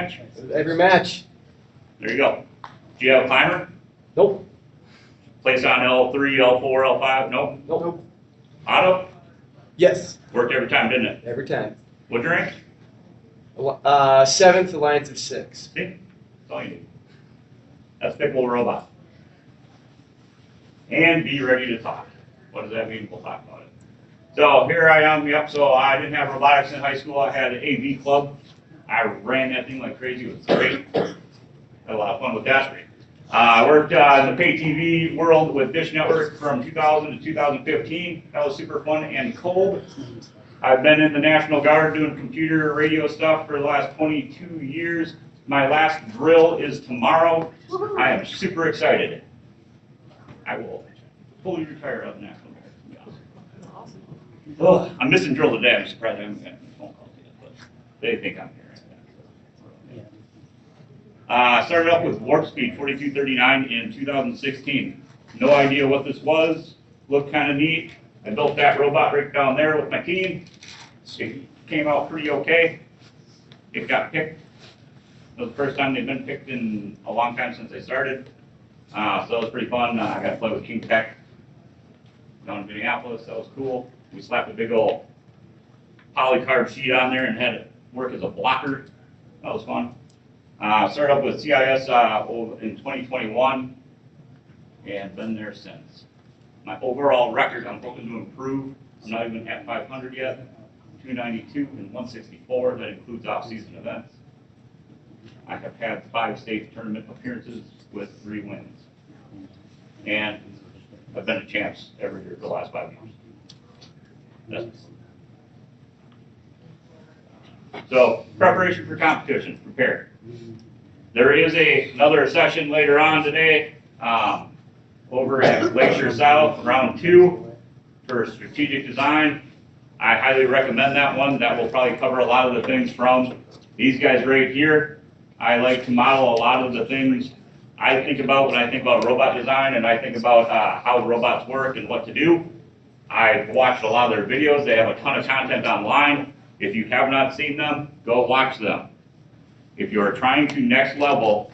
match? Every match. There you go. Do you have a timer? Nope. Place on L3, L4, L5? Nope. Nope. Auto? Yes. Worked every time, didn't it? Every time. What'd you rank? 7th alliance of 6. See? That's all you need. That's Pickle Robot. And be ready to talk. What does that mean? We'll talk about it. So here I am. Yep. So I didn't have robotics in high school. I had an AV club. I ran that thing like crazy. It was great. Had a lot of fun with that. I worked in the pay TV world with Dish Network from 2000 to 2015. That was super fun and cold. I've been in the National Guard doing computer radio stuff for the last 22 years. My last drill is tomorrow. I am super excited. I will fully retire out of the National Guard, to be honest. Oh, I'm missing drill today. I'm surprised I haven't gotten a phone call yet, but they think I'm here. Started off with Warp Speed 4239 in 2016. No idea what this was. Looked kind of neat. I built that robot right down there with my team. It came out pretty okay. It got picked. It was the first time they've been picked in a long time since they started. So it was pretty fun. I got to play with King Tech down in Minneapolis. That was cool. We slapped a big old polycarb sheet on there and had it work as a blocker. That was fun. Started up with CIS in 2021 and been there since. My overall record, I'm hoping to improve. I'm not even at 500 yet. 292 and 164. That includes off-season events. I have had 5 state tournament appearances with 3 wins. And I've been a champs every year for the last 5 years. So, preparation for competition, prepare. There is another session later on today over at Glacier South, round 2 for strategic design. I highly recommend that one. That will probably cover a lot of the things from these guys right here. I like to model a lot of the things I think about when I think about robot design, and I think about how robots work and what to do. I've watched a lot of their videos. They have a ton of content online. If you have not seen them, go watch them. If you are trying to next level,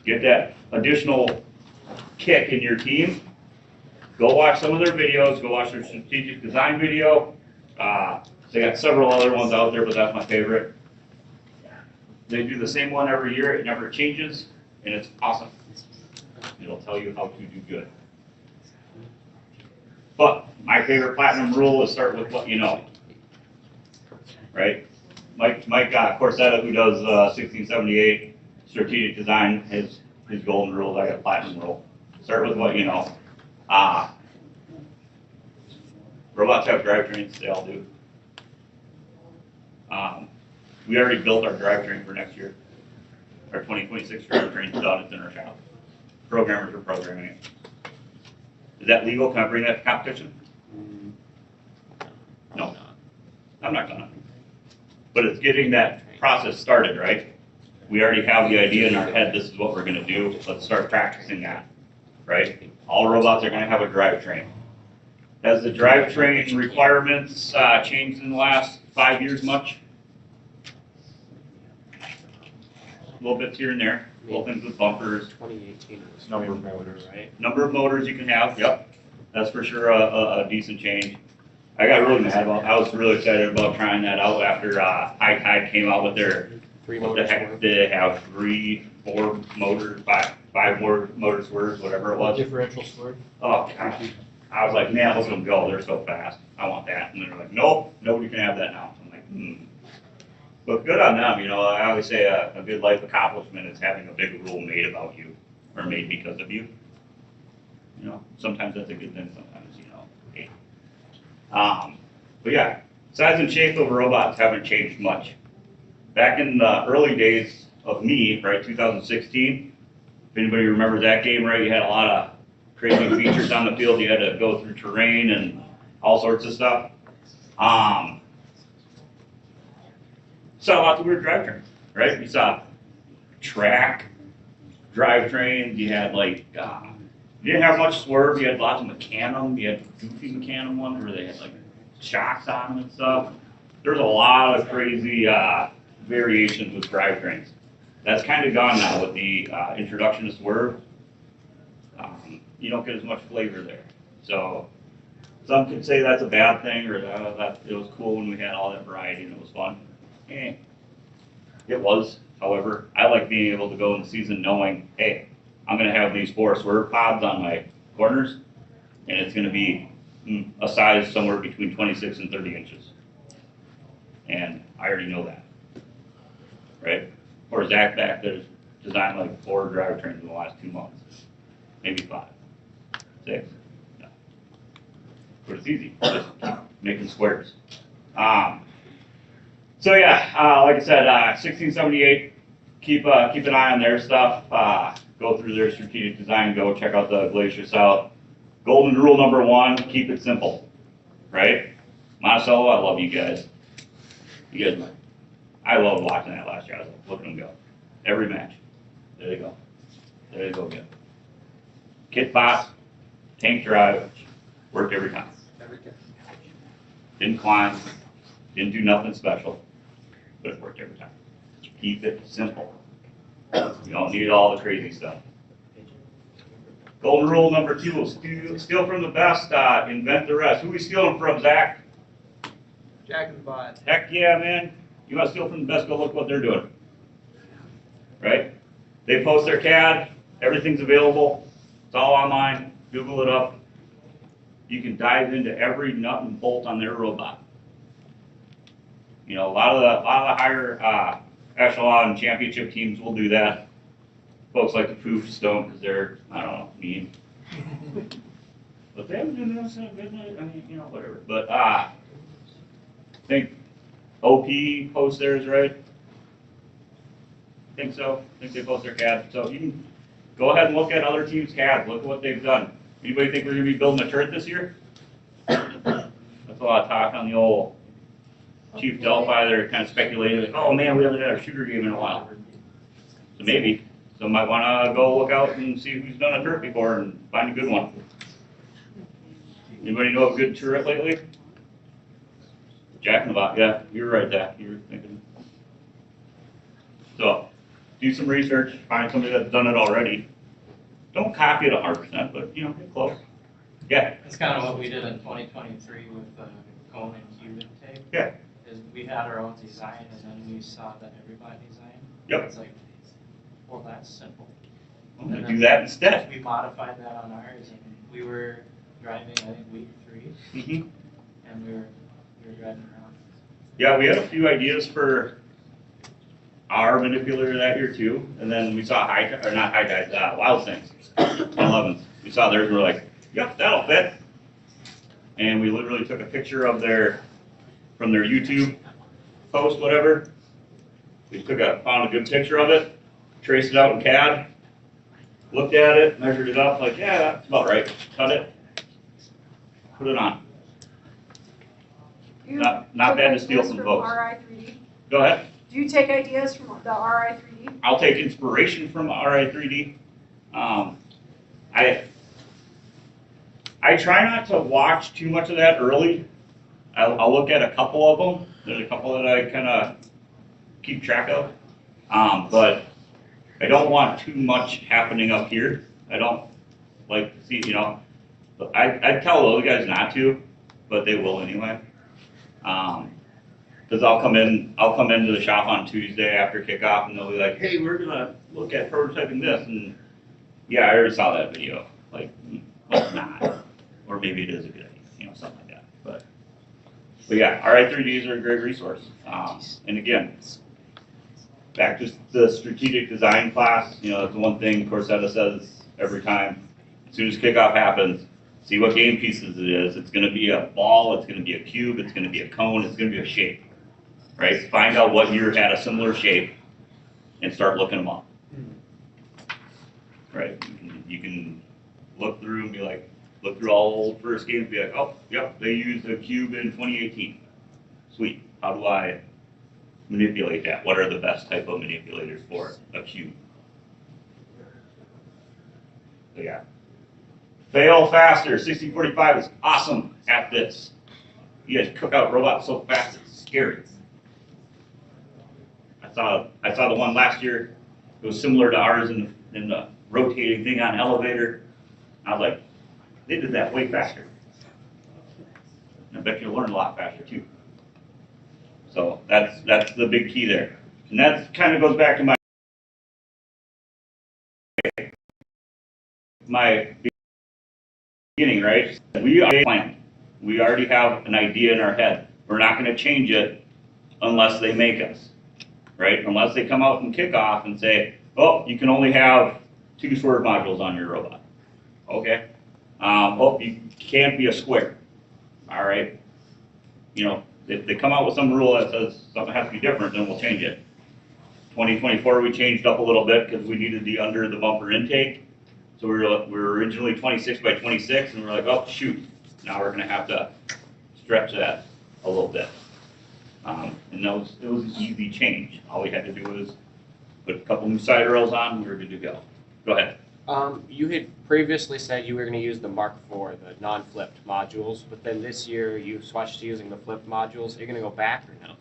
get that additional kick in your team, go watch some of their videos. Go watch their strategic design video. They got several other ones out there, but that's my favorite. They do the same one every year. It never changes, and it's awesome. It'll tell you how to do good. But my favorite platinum rule is start with what you know. Right? Mike Corsetta, who does 1678 strategic design, his golden rules. I got platinum rule. Start with what you know. Robots have drivetrains. They all do. We already built our drivetrain for next year. Our 2026 drivetrain's done. It's in our shop. Programmers are programming it. Is that legal? Can I bring that to competition? No. I'm not gonna. But it's getting that process started, right? We already have the idea in our head, this is what we're gonna do. Let's start practicing that, right? All robots are gonna have a drivetrain. Has the drivetrain requirements changed in the last 5 years much? Little bits here and there, little things with bumpers. 2018 was Number of motors, right? Number of motors you can have, yep. That's for sure a decent change. I got really mad about, I was really excited about trying that out after High Tide came out with their, 3 what the motors. heck, they have 3, 4 motors, 5 more motor swerves, whatever it was. Differential swerve. Oh, gosh. I was like, man, let them go, they're so fast. I want that. And they're like, nope, nobody can have that now. I'm like, But good on them, you know, I always say a good life accomplishment is having a big rule made about you, or made because of you. You know, sometimes that's a good thing, sometimes, you know, hey. But yeah, size and shape of robots haven't changed much. Back in the early days of me, right, 2016, if anybody remembers that game, right, you had a lot of crazy features on the field. You had to go through terrain and all sorts of stuff. Saw lots of weird drivetrains, right? You saw track drivetrains. You had like, you didn't have much swerve. You had lots of Mecanum. You had goofy Mecanum ones where they had like shocks on them and stuff. There's a lot of crazy variations with drivetrains. That's kind of gone now with the introduction of swerve. You don't get as much flavor there. So some could say that's a bad thing, or that it was cool when we had all that variety and it was fun. It was. However, I like being able to go in the season knowing, hey, I'm going to have these 4 swerve pods on my corners, and it's going to be a size somewhere between 26 and 30 inches. And I already know that, right? Or Zach back there's designed like 4 drivetrains in the last 2 months, maybe 5, 6. No. But it's easy, just keep making squares. So yeah, like I said, 1678, keep an eye on their stuff. Go through their strategic design. Go check out the Glacier South. Golden rule number 1: keep it simple. Right? Monticello, I love you guys. You guys, I loved watching that last year. I was like, look at them go. Every match. There they go. There they go again. Kit box, tank drive, worked every time. Didn't climb, didn't do nothing special, but it worked every time. Keep it simple. You don't need all the crazy stuff. Golden rule number 2: steal from the best, invent the rest. Who are we stealing from, Zach? Jack in the Box. Heck yeah, man. You want to steal from the best, go look what they're doing. Right? They post their CAD, everything's available. It's all online. Google it up. You can dive into every nut and bolt on their robot. You know, a lot of the higher echelon championship teams will do that. Folks like the Poofs don't because they're, I don't know, mean. But they haven't been doing this in a good night. I mean, you know, whatever. But I think OP posts theirs, right? I think so. I think they post their CAD. So you can go ahead and look at other teams' CAD. Look at what they've done. Anybody think we're going to be building a turret this year? That's a lot of talk on the old Chief Delphi. They're kind of speculating, like, oh man, we haven't had a shooter game in a while. So maybe. So might want to go look out and see who's done a turret before and find a good one. Anybody know of a good turret lately? Jack in the Box. Yeah, you were right, Zach. You were thinking. So do some research. Find somebody that's done it already. Don't copy it 100%, but you know, get close. Yeah. That's kind of what we did in 2023 with the cone and cube intake. Yeah. Is we had our own design, and then we saw that everybody designed. Yep. It's like, well, that's simple. I'm gonna do that instead. We modified that on ours, and we were driving, I think, week 3, and we were driving around. Yeah, we had a few ideas for our manipulator that year too, and then we saw Wild Things, 11s. We saw theirs, and we're like, yep, that'll fit. And we literally took a picture of from their YouTube post, whatever. We found a good picture of it, traced it out in CAD, looked at it, measured it up, like, yeah, that's about right. Cut it, put it on. Not bad to steal from folks. RI3D? Go ahead. Do you take ideas from the RI3D? I'll take inspiration from RI3D. I try not to watch too much of that early. I'll look at a couple of them. There's a couple that I kind of keep track of. But I don't want too much happening up here. I don't like to see, you know, I tell those guys not to, but they will anyway. Because I'll come into the shop on Tuesday after kickoff, and they'll be like, "Hey, we're gonna look at prototyping this," and yeah, I already saw that video. Like, well, not, or maybe it is a good idea, you know, something like that. But yeah, RI3Ds are a great resource. And again, back to the strategic design class. You know, that's the one thing Corsetta says every time. As soon as kickoff happens, see what game pieces it is. It's going to be a ball. It's going to be a cube. It's going to be a cone. It's going to be a shape. Right? Find out what year had a similar shape and start looking them up. Right? You can look through and be like, look through all the old first games and be like, oh, yep, they used a cube in 2018. Sweet. How do I manipulate that? What are the best type of manipulators for a cube? So yeah. Fail faster. 6045 is awesome at this. You guys cook out robots so fast it's scary. I saw the one last year. It was similar to ours in the rotating thing on elevator. I was like, they did that way faster. And I bet you'll learn a lot faster too. So that's the big key there. And that kind of goes back to my beginning, right? We already planned. We already have an idea in our head. We're not going to change it unless they make us, right? Unless they come out and kick off and say, oh, you can only have 2 swerve modules on your robot. Okay. Oh, you can't be a square. All right. You know, if they come out with some rule that says something has to be different, then we'll change it. 2024, we changed up a little bit because we needed the under the bumper intake. So we were originally 26 by 26, and we're like, oh, shoot. Now we're going to have to stretch that a little bit. And it was an easy change. All we had to do was put a couple new side rails on, and we were good to go. Go ahead. You had previously said you were going to use the Mark IV, the non-flipped modules, but then this year you switched to using the flipped modules. Are you going to go back or no?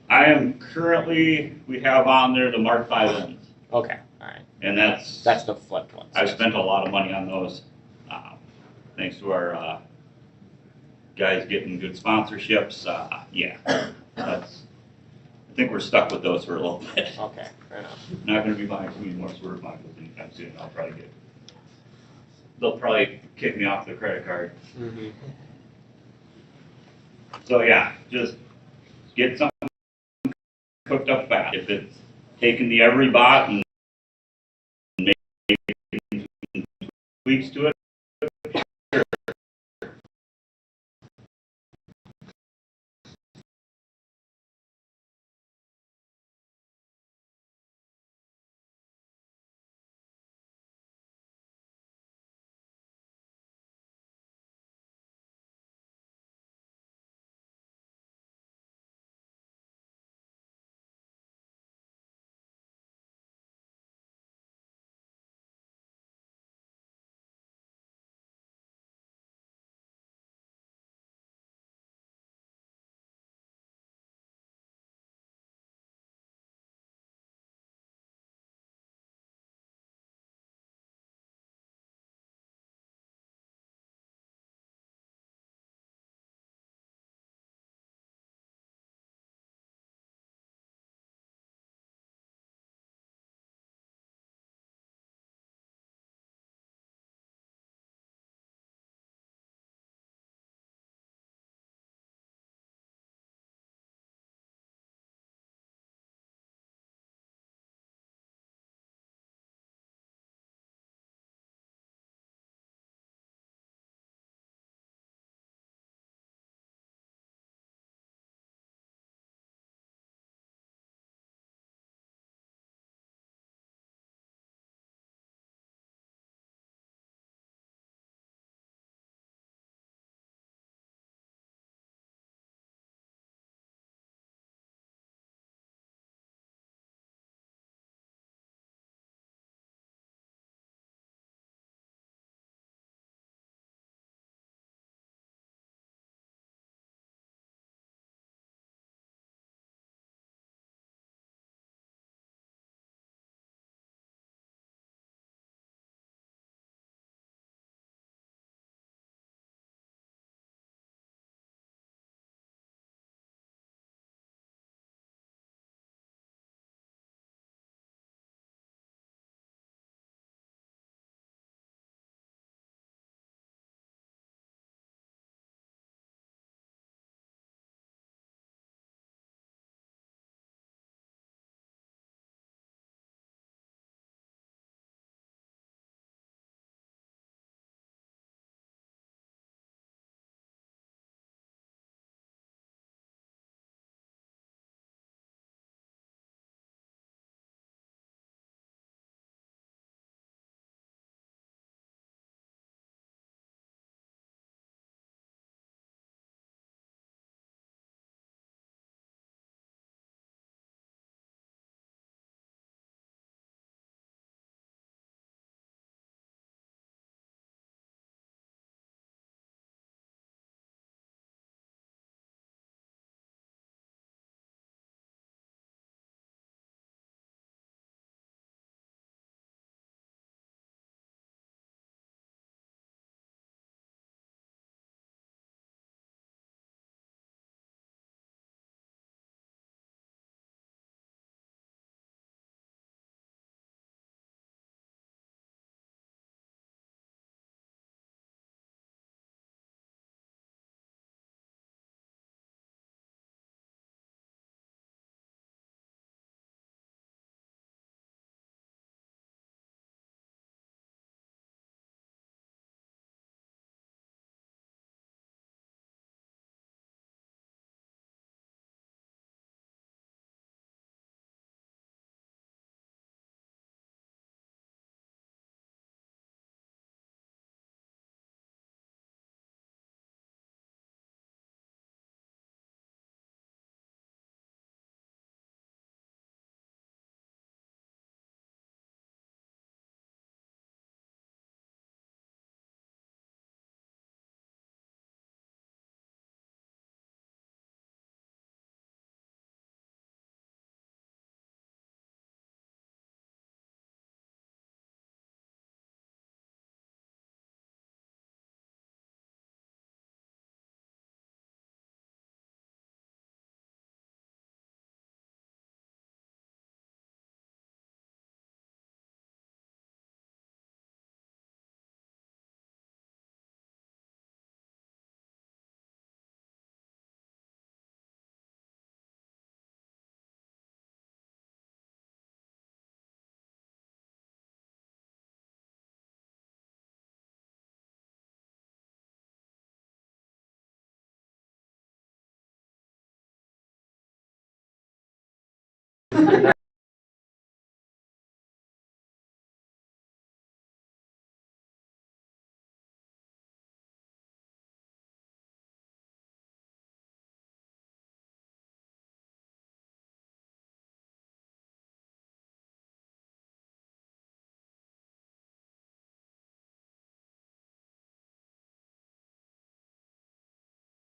I am currently, we have on there the Mark V ends, Okay, all right. and that's That's the flipped ones. I've spent a lot of money on those, thanks to our guys getting good sponsorships. Yeah, I think we're stuck with those for a little bit. Okay, fair enough. Not going to be buying too many more swerve modules anytime soon. They'll probably kick me off the credit card. Mm-hmm. So yeah, just get something cooked up fast. If it's taking the every bot and making tweaks to it,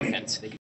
Fence.